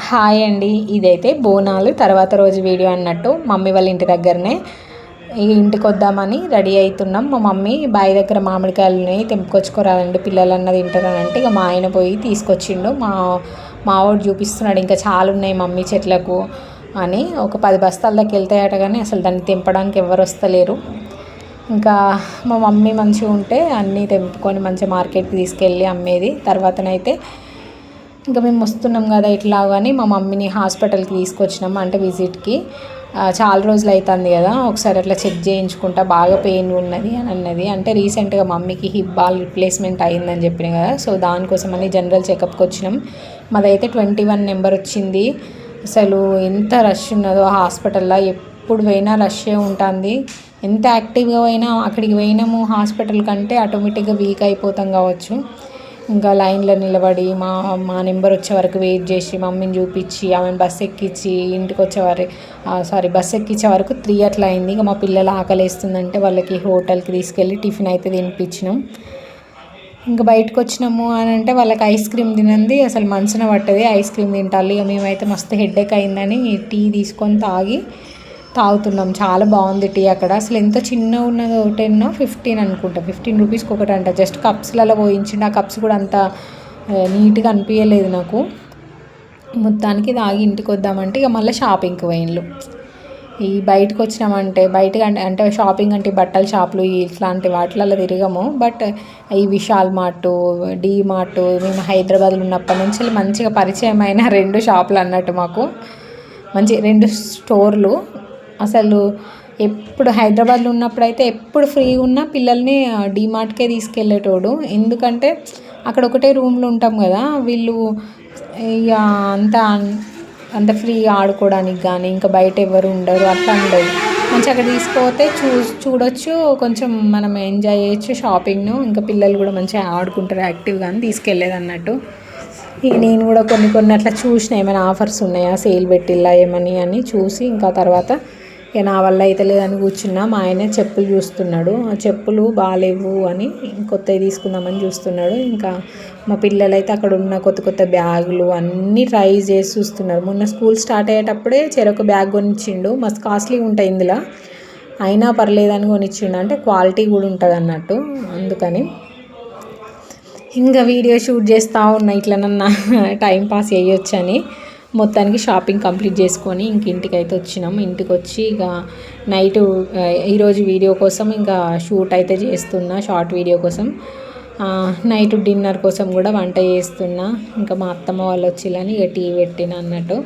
Hi అండి. ఇదైతే బోనాలు తర్వాత రోజు వీడియో అన్నట్టు మమ్మీ వాళ్ళ ఇంటి దగ్గరనే ఇంటికి వద్దామని రెడీ అవుతున్నాం. మా మమ్మీ బావి దగ్గర మామిడికాయలని తెంపుకొచ్చుకోరాలండి, పిల్లలు అన్నది తింటారని అంటే ఇక మా ఆయన పోయి తీసుకొచ్చిండు. మావాడు చూపిస్తున్నాడు ఇంకా చాలా ఉన్నాయి మమ్మీ చెట్లకు అని. ఒక 10 బస్తాల దాకా వెళ్తాయట కానీ అసలు దాన్ని తెంపడానికి ఎవరు వస్తలేరు. ఇంకా మా మమ్మీ మంచిగా ఉంటే అన్నీ తెంపుకొని మంచిగా మార్కెట్కి తీసుకెళ్ళి అమ్మేది. తర్వాతనైతే ఇంకా మేము వస్తున్నాం కదా ఇట్లా కానీ మా మమ్మీని హాస్పిటల్కి తీసుకొచ్చినాం, అంటే విజిట్కి. చాలా రోజులు అవుతుంది కదా, ఒకసారి అట్లా చెక్ చేయించుకుంటా, బాగా పెయిన్ ఉన్నది అని అన్నది. అంటే రీసెంట్గా మమ్మీకి హిప్ బాల్ రిప్లేస్మెంట్ అయిందని చెప్పిన కదా, సో దానికోసం అని జనరల్ చెకప్కి వచ్చినాం. మాదైతే 21 నెంబర్ వచ్చింది. అసలు ఎంత రష్ ఉన్నదో హాస్పిటల్లో, ఎప్పుడు పోయినా రష్ే ఉంటుంది. ఎంత యాక్టివ్గా పోయినా అక్కడికి పోయినాము హాస్పిటల్ కంటే ఆటోమేటిక్గా వీక్ అయిపోతాం కావచ్చు. ఇంకా లైన్లో నిలబడి మా నెంబర్ వచ్చే వరకు వెయిట్ చేసి మమ్మీని చూపించి ఆమెను బస్సు ఎక్కించి ఇంటికి బస్సు ఎక్కించే వరకు 3 అట్లా అయింది. ఇక మా పిల్లలు ఆకలిస్తుందంటే వాళ్ళకి హోటల్కి తీసుకెళ్ళి టిఫిన్ అయితే తినిపించినాం. ఇంకా బయటకు వచ్చినాము అని అంటే వాళ్ళకి ఐస్ క్రీమ్ తినంది అసలు మనసున పట్టది, ఐస్ క్రీమ్ తింటాలి. ఇక మేమైతే మస్తు హెడేక్ అయిందని టీ తీసుకొని తాగుతున్నాం. చాలా బాగుంది టీ అక్కడ. అసలు ఎంత చిన్నగా ఉన్నదో, 10-15 అనుకుంటా, 15 రూపీస్కి ఒకటి అంట. జస్ట్ కప్స్లలో పోయించిండు. ఆ కప్స్ కూడా అంత నీట్గా అనిపించలేదు నాకు. మొత్తానికి తాగి ఇంటికి వద్దామంటే ఇక మళ్ళీ షాపింగ్కి పోయిండ్లు. ఈ బయటకు వచ్చినామంటే అంటే షాపింగ్ అంటే బట్టల షాపులు ఇట్లాంటి వాటిలలో తిరగము. బట్ ఈ విశాల్ మార్టు, డీ మార్టు మేము హైదరాబాద్లో ఉన్నప్పటి నుంచి మంచిగా పరిచయం అయిన 2 షాపులు అన్నట్టు మాకు. మంచి 2 స్టోర్లు. అసలు ఎప్పుడు హైదరాబాద్లో ఉన్నప్పుడైతే ఎప్పుడు ఫ్రీగా ఉన్న పిల్లల్ని డీమార్ట్కే తీసుకెళ్ళేటోడు. ఎందుకంటే అక్కడ ఒకటే రూమ్లో ఉంటాం కదా, వీళ్ళు ఇక అంత ఫ్రీగా ఆడుకోవడానికి కానీ ఇంకా బయట ఎవరు ఉండరు, అట్లా ఉండదు. మంచిగా అక్కడ తీసుకుపోతే చూడొచ్చు, కొంచెం మనం ఎంజాయ్ చేయొచ్చు షాపింగ్ను. ఇంకా పిల్లలు కూడా మంచిగా ఆడుకుంటారు యాక్టివ్గా అని తీసుకెళ్ళేది అన్నట్టు. నేను కూడా కొన్ని అట్లా చూసిన ఏమైనా ఆఫర్స్ ఉన్నాయా, సేల్ పెట్టిల్లా ఏమని అని చూసి ఇంకా తర్వాత ఇక నా వల్ల అయితే లేదని కూర్చున్నా. మా ఆయన చెప్పులు చూస్తున్నాడు, ఆ చెప్పులు బాగాలేవు అని కొత్తవి తీసుకుందామని చూస్తున్నాడు. ఇంకా మా పిల్లలైతే అక్కడ ఉన్న కొత్త బ్యాగులు అన్నీ ట్రై చేసి చూస్తున్నారు. మొన్న స్కూల్ స్టార్ట్ అయ్యేటప్పుడే చెరొక బ్యాగ్ కొనిచ్చిండు, మస్తు కాస్ట్లీ ఉంటాయి ఇందులో, అయినా పర్లేదని కొనిచ్చిండు. అంటే క్వాలిటీ కూడా ఉంటుంది అన్నట్టు, అందుకని ఇంకా వీడియో షూట్ చేస్తూ ఉన్నా ఇట్లనన్నా టైం పాస్ చేయొచ్చని. మొత్తానికి షాపింగ్ కంప్లీట్ చేసుకొని ఇంటికి అయితే వచ్చినాం. ఇంటికి వచ్చి ఇక నైటు ఈరోజు వీడియో కోసం ఇంకా షూట్ అయితే చేస్తున్నా, షార్ట్ వీడియో కోసం. నైట్ డిన్నర్ కోసం కూడా వంట చేస్తున్నా. ఇంకా మా అత్తమ్మ వాళ్ళు వచ్చిలని ఇక టీ పెట్టిన అన్నట్టు.